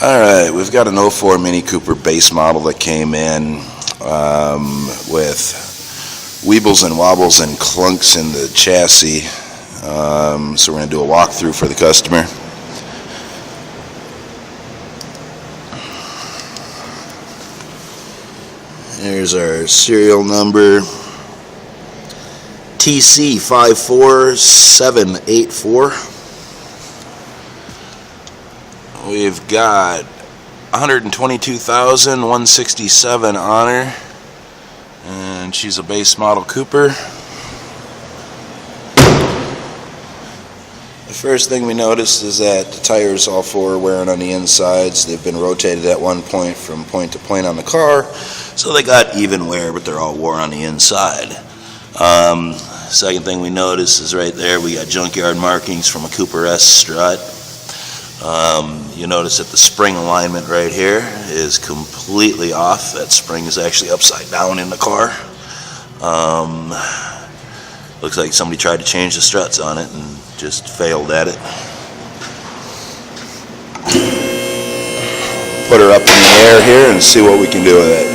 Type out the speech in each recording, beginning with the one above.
Alright, we've got an 04 Mini Cooper base model that came in with weebles and wobbles and clunks in the chassis. So we're going to do a walkthrough for the customer. Here's our serial number, TC54784. We've got 122,167 on her, and she's a base model Cooper. The first thing we noticed is that the tires, all four, are wearing on the insides. They've been rotated at one point from point to point on the car, so they got even wear, but they're all wore on the inside. Second thing we noticed is right there we got junkyard markings from a Cooper S strut. You notice that the spring alignment right here is completely off. That spring is actually upside down in the car. Looks like somebody tried to change the struts on it and just failed at it. Put her up in the air here and see what we can do with it.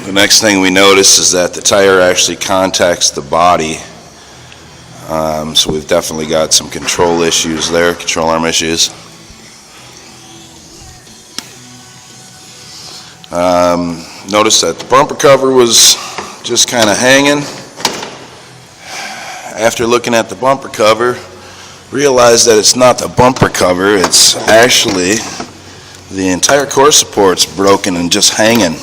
The next thing we notice is that the tire actually contacts the body, so we've definitely got some control issues there, control arm issues. Notice that the bumper cover was just kind of hanging. After looking at the bumper cover, realized that it's not the bumper cover, it's actually the entire core support's broken and just hanging.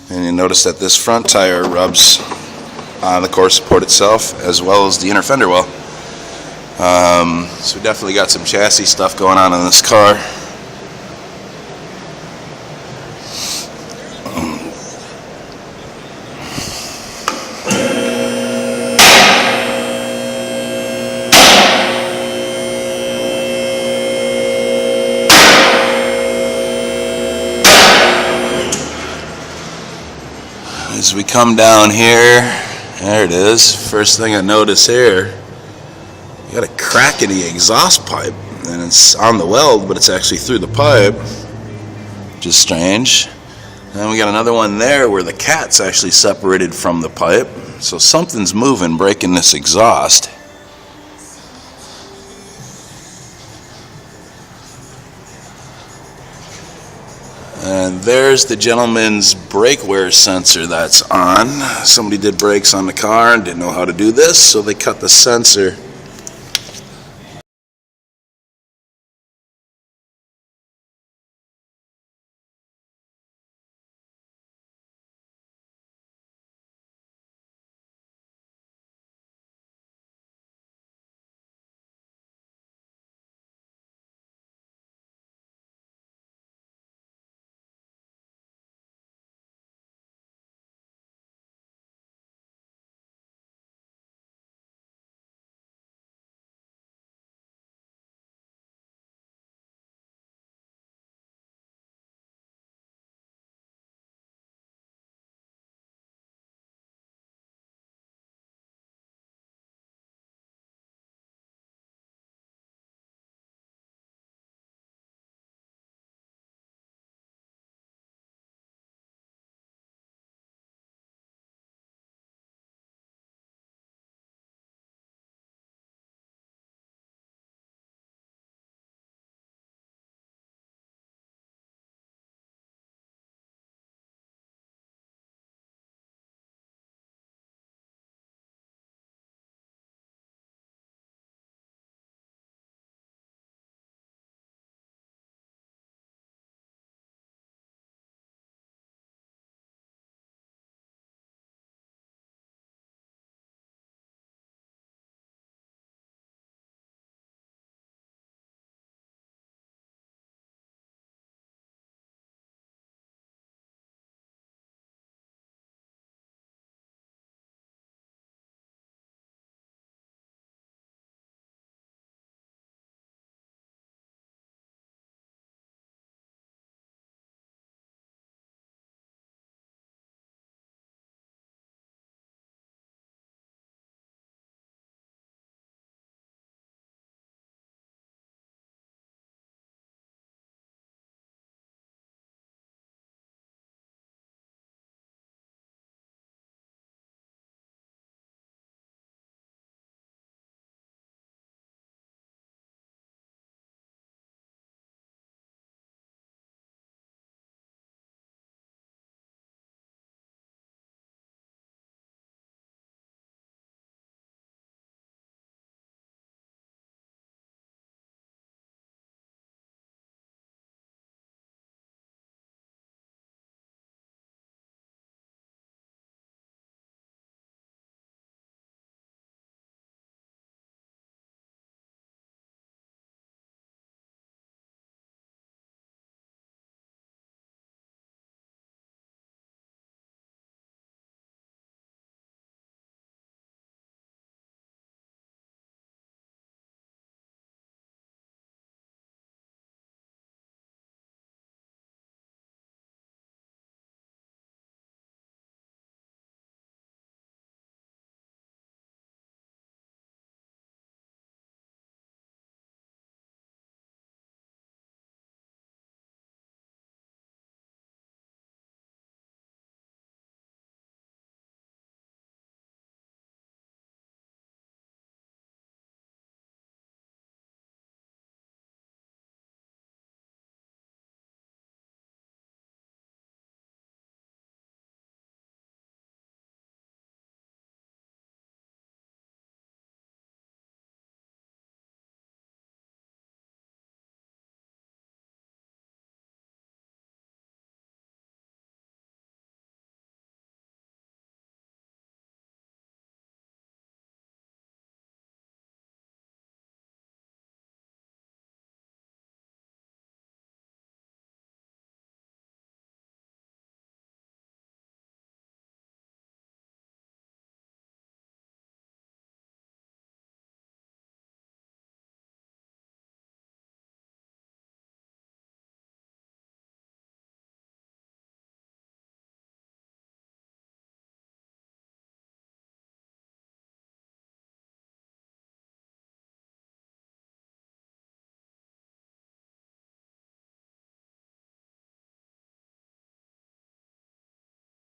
And you notice that this front tire rubs on the core support itself as well as the inner fender well. So we definitely got some chassis stuff going on in this car. As we come down here, there it is. First thing I notice here, you got a crack in the exhaust pipe, and it's on the weld, but it's actually through the pipe, which is strange. And we got another one there where the cat's actually separated from the pipe, so something's moving, breaking this exhaust. And there's the gentleman's brake wear sensor that's on. Somebody did brakes on the car and didn't know how to do this, so they cut the sensor